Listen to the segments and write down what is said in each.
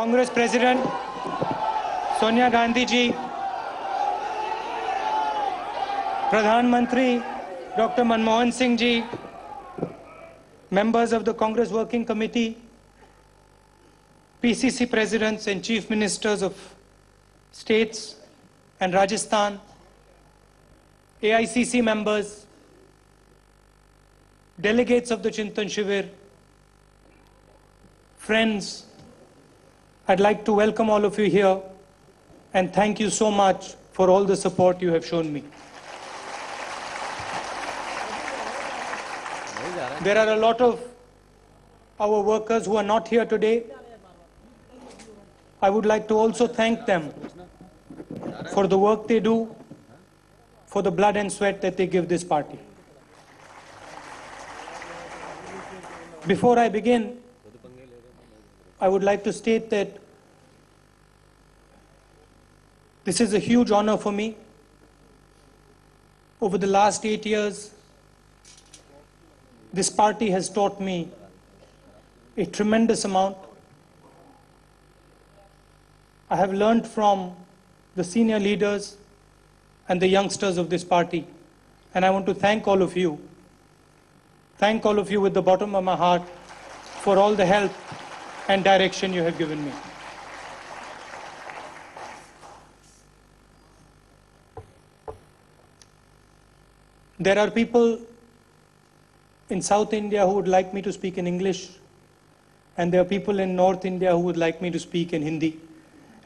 Congress President Sonia Gandhi ji, Pradhan Mantri Dr. Manmohan Singh ji, members of the Congress Working Committee, PCC presidents and chief ministers of states and Rajasthan, AICC members, delegates of the Chintan Shivir, friends, I'd like to welcome all of you here and thank you so much for all the support you have shown me. There are a lot of our workers who are not here today. I would like to also thank them for the work they do, for the blood and sweat that they give this party. Before I begin, I would like to state that this is a huge honor for me. Over the last 8 years, this party has taught me a tremendous amount. I have learned from the senior leaders and the youngsters of this party, and I want to thank all of you. Thank all of you with the bottom of my heart for all the help and direction you have given me. There are people in South India who would like me to speak in English, and there are people in North India who would like me to speak in Hindi.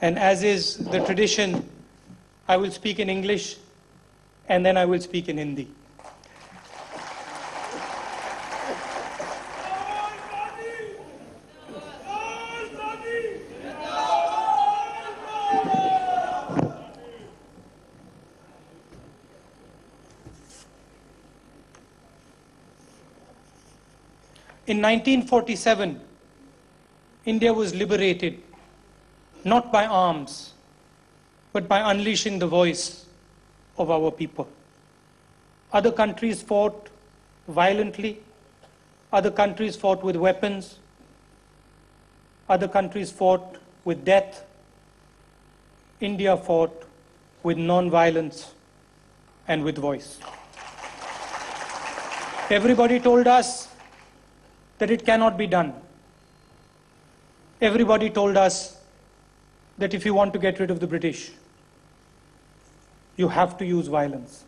And as is the tradition, I will speak in English and then I will speak in Hindi. In 1947, India was liberated not by arms, but by unleashing the voice of our people. Other countries fought violently, other countries fought with weapons, other countries fought with death. India fought with non-violence and with voice. Everybody told us that it cannot be done. Everybody told us that if you want to get rid of the British, you have to use violence.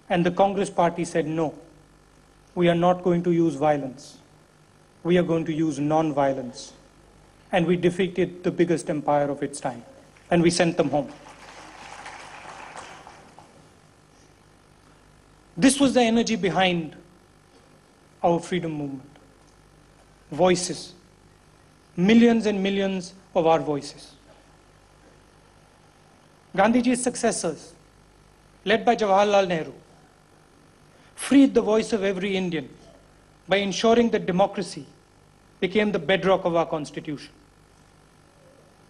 And the Congress party said, no, we are not going to use violence. We are going to use non-violence. And we defeated the biggest empire of its time. And we sent them home. This was the energy behind our freedom movement. Voices. Millions and millions of our voices. Gandhiji's successors, led by Jawaharlal Nehru, freed the voice of every Indian by ensuring that democracy became the bedrock of our constitution.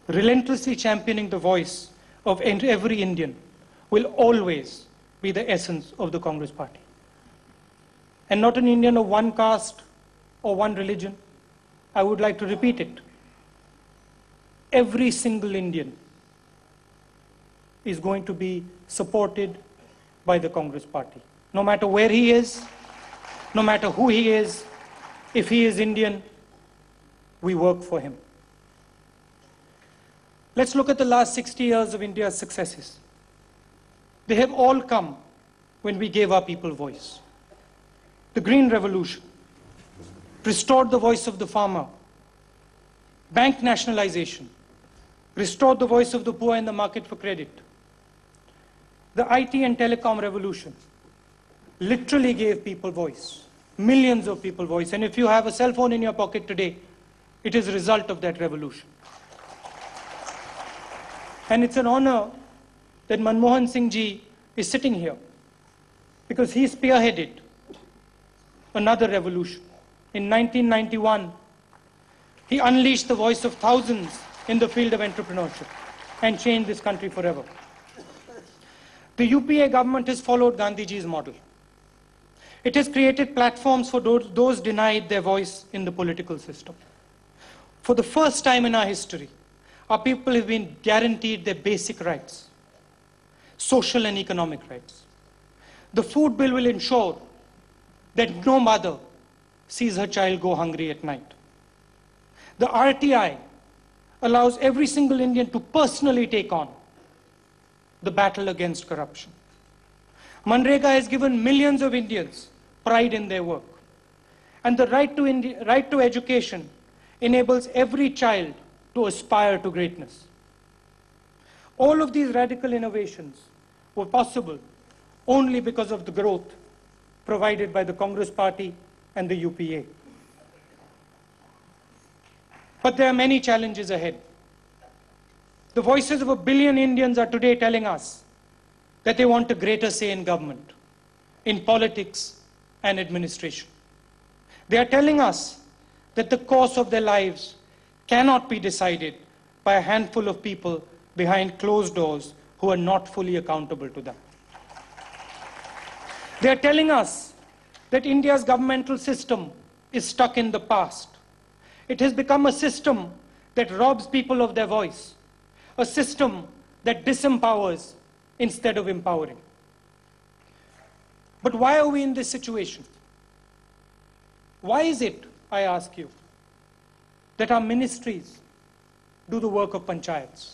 Relentlessly championing the voice of every Indian will always be the essence of the Congress party. And not an Indian of one caste or one religion. I would like to repeat it. Every single Indian is going to be supported by the Congress party. No matter where he is, no matter who he is, if he is Indian, we work for him. Let's look at the last 60 years of India's successes. They have all come when we gave our people voice. The Green Revolution restored the voice of the farmer. Bank nationalization restored the voice of the poor in the market for credit. The IT and telecom revolution literally gave people voice, millions of people voice. And if you have a cell phone in your pocket today, it is a result of that revolution. And it's an honor that Manmohan Singh ji is sitting here because he spearheaded another revolution. In 1991, he unleashed the voice of thousands in the field of entrepreneurship and changed this country forever. The UPA government has followed Gandhiji's model. It has created platforms for those denied their voice in the political system. For the first time in our history, our people have been guaranteed their basic rights, social and economic rights. The food bill will ensure that no mother sees her child go hungry at night. The RTI allows every single Indian to personally take on the battle against corruption. Manrega has given millions of Indians pride in their work. And the right to education enables every child to aspire to greatness. All of these radical innovations were possible only because of the growth provided by the Congress Party and the UPA. But there are many challenges ahead. The voices of 1 billion Indians are today telling us that they want a greater say in government, in politics and administration. They are telling us that the course of their lives cannot be decided by a handful of people behind closed doors who are not fully accountable to them. They are telling us that India's governmental system is stuck in the past. It has become a system that robs people of their voice, a system that disempowers instead of empowering. But why are we in this situation? Why is it, I ask you, that our ministries do the work of panchayats?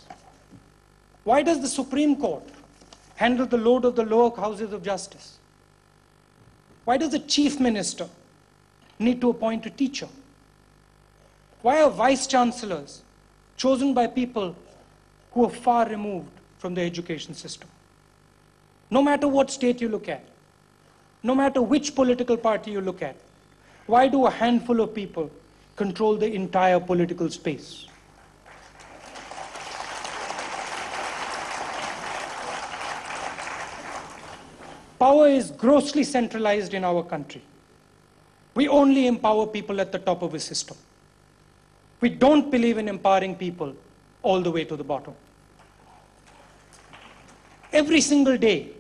Why does the Supreme Court handle the load of the lower houses of justice? Why does the chief minister need to appoint a teacher? Why are vice chancellors chosen by people who are far removed from the education system? No matter what state you look at, no matter which political party you look at, why do a handful of people control the entire political space? Power is grossly centralized in our country. We only empower people at the top of a system. We don't believe in empowering people all the way to the bottom. Every single day,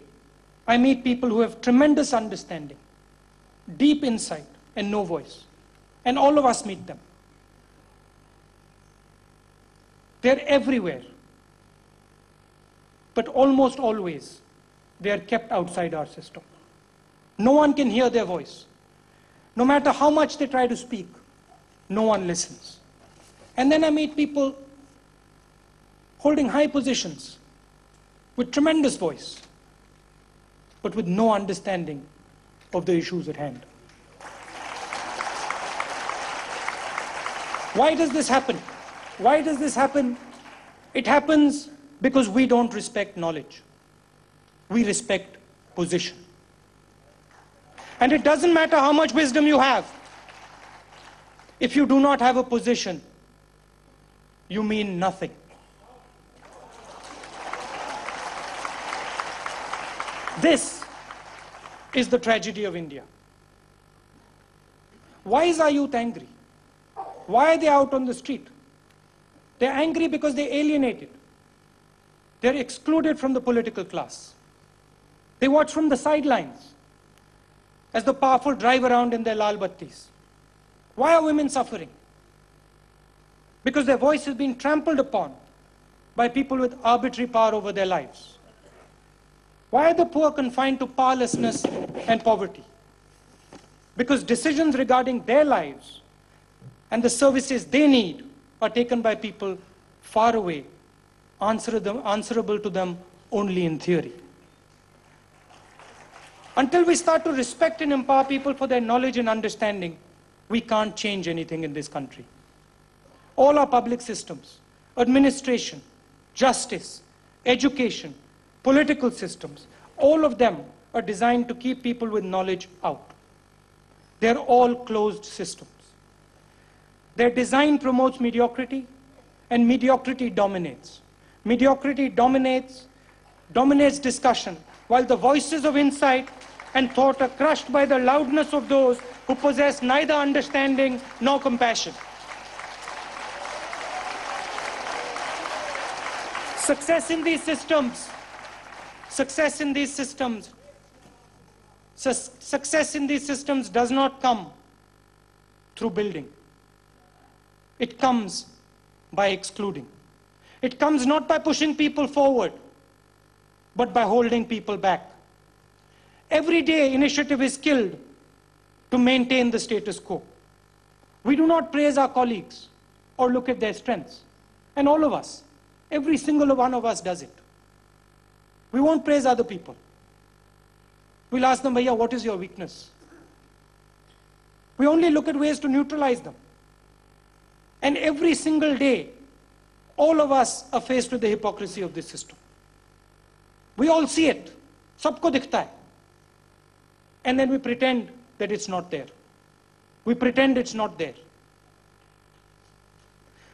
I meet people who have tremendous understanding, deep insight, and no voice. And all of us meet them. They're everywhere. But almost always, they are kept outside our system. No one can hear their voice. No matter how much they try to speak, no one listens. And then I meet people holding high positions with tremendous voice, but with no understanding of the issues at hand. Why does this happen? Why does this happen? It happens because we don't respect knowledge. We respect position. And it doesn't matter how much wisdom you have. If you do not have a position, you mean nothing. This is the tragedy of India. Why is our youth angry? Why are they out on the street? They're angry because they're alienated. They're excluded from the political class. They watch from the sidelines as the powerful drive around in their lal battis. Why are women suffering? Because their voice is being trampled upon by people with arbitrary power over their lives. Why are the poor confined to powerlessness and poverty? Because decisions regarding their lives and the services they need are taken by people far away, answerable to them only in theory. Until we start to respect and empower people for their knowledge and understanding, we can't change anything in this country. All our public systems, administration, justice, education, political systems, all of them are designed to keep people with knowledge out. They're all closed systems. Their design promotes mediocrity, and mediocrity dominates. Mediocrity dominates discussion, while the voices of insight and thought are crushed by the loudness of those who possess neither understanding nor compassion. Success in these systems does not come through building. It comes by excluding. It comes not by pushing people forward, but by holding people back. Every day, initiative is killed to maintain the status quo. We do not praise our colleagues or look at their strengths. And all of us, every single one of us does it. We won't praise other people. We'll ask them, Bhaiya, what is your weakness? We only look at ways to neutralize them. And every single day, all of us are faced with the hypocrisy of this system. We all see it. Sabko dikhta hai. And then we pretend that it's not there. We pretend it's not there.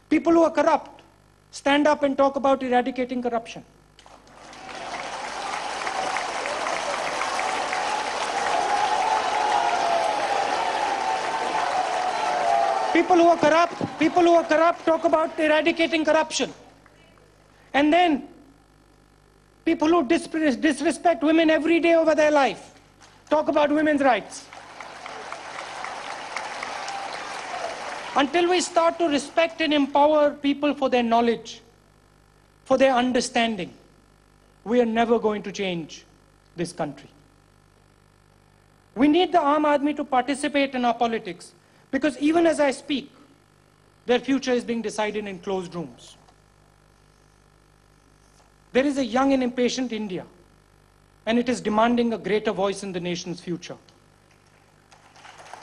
People who are corrupt stand up and talk about eradicating corruption. People who are corrupt talk about eradicating corruption. And then people who disrespect women every day over their life talk about women's rights. Until we start to respect and empower people for their knowledge, for their understanding, we are never going to change this country. We need the Aam Admi to participate in our politics, because even as I speak, their future is being decided in closed rooms. There is a young and impatient India, and it is demanding a greater voice in the nation's future.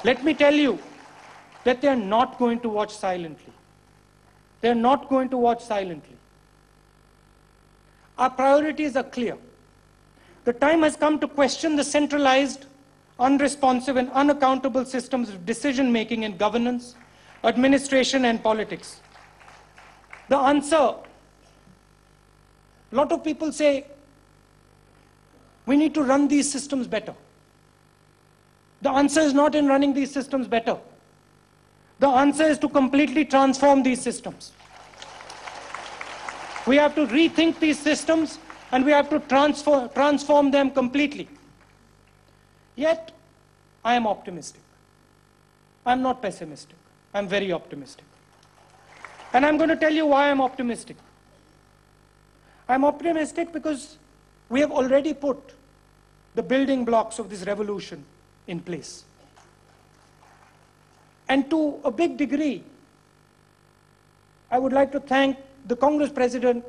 Let me tell you that they are not going to watch silently. They are not going to watch silently. Our priorities are clear. The time has come to question the centralized, unresponsive and unaccountable systems of decision-making in governance, administration and politics. The answer, a lot of people say, we need to run these systems better. The answer is not in running these systems better. The answer is to completely transform these systems. We have to rethink these systems and we have to transform them completely. Yet, I am optimistic. I'm not pessimistic. I'm very optimistic. And I'm going to tell you why I'm optimistic. I'm optimistic because we have already put the building blocks of this revolution in place. And to a big degree, I would like to thank the Congress President,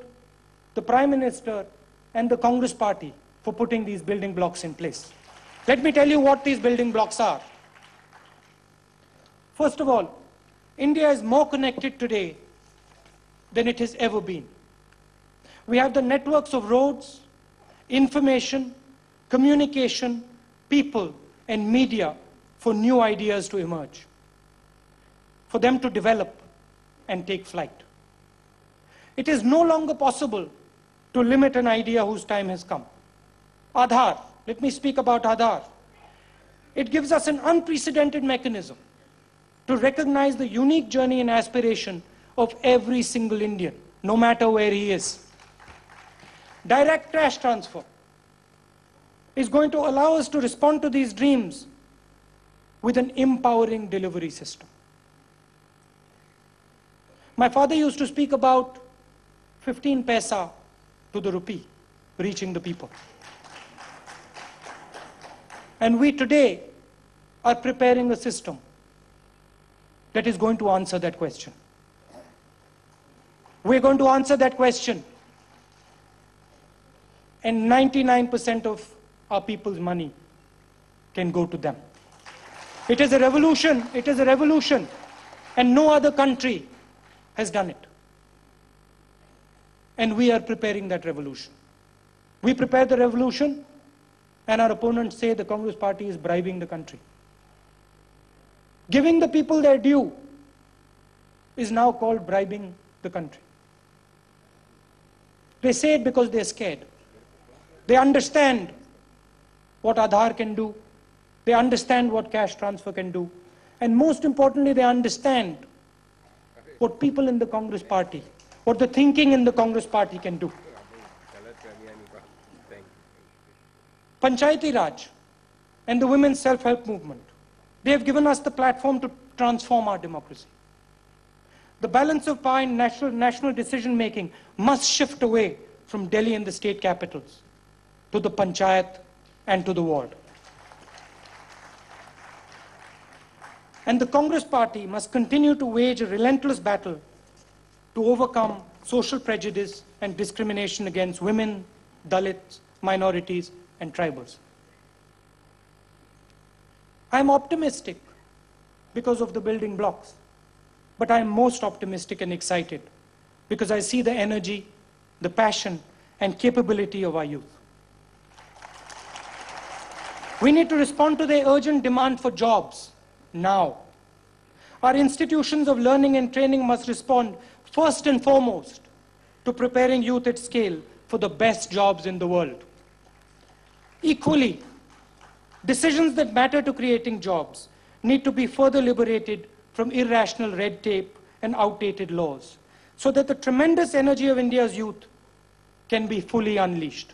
the Prime Minister, and the Congress Party for putting these building blocks in place. Let me tell you what these building blocks are. First of all, India is more connected today than it has ever been. We have the networks of roads, information, communication, people, and media for new ideas to emerge, for them to develop and take flight. It is no longer possible to limit an idea whose time has come. Aadhaar, let me speak about Aadhaar. It gives us an unprecedented mechanism to recognize the unique journey and aspiration of every single Indian, no matter where he is. Direct cash transfer is going to allow us to respond to these dreams with an empowering delivery system. My father used to speak about 15 paisa to the rupee reaching the people. And we today are preparing a system that is going to answer that question. We're going to answer that question, and 99% of our people's money can go to them. It is a revolution, and no other country has done it. And we are preparing that revolution. We prepare the revolution, and our opponents say the Congress Party is bribing the country. Giving the people their due is now called bribing the country. They say it because they're scared. They understand what Aadhaar can do. They understand what cash transfer can do. And most importantly, they understand what people in the Congress Party, what the thinking in the Congress Party can do. Panchayati Raj and the women's self-help movement, they have given us the platform to transform our democracy. The balance of power in national decision-making must shift away from Delhi and the state capitals to the panchayat and to the ward. And the Congress party must continue to wage a relentless battle to overcome social prejudice and discrimination against women, Dalits, minorities, and tribals. I'm optimistic because of the building blocks, but I'm most optimistic and excited because I see the energy, the passion, and capability of our youth. We need to respond to their urgent demand for jobs now. Our institutions of learning and training must respond first and foremost to preparing youth at scale for the best jobs in the world. Equally, decisions that matter to creating jobs need to be further liberated from irrational red tape and outdated laws so that the tremendous energy of India's youth can be fully unleashed.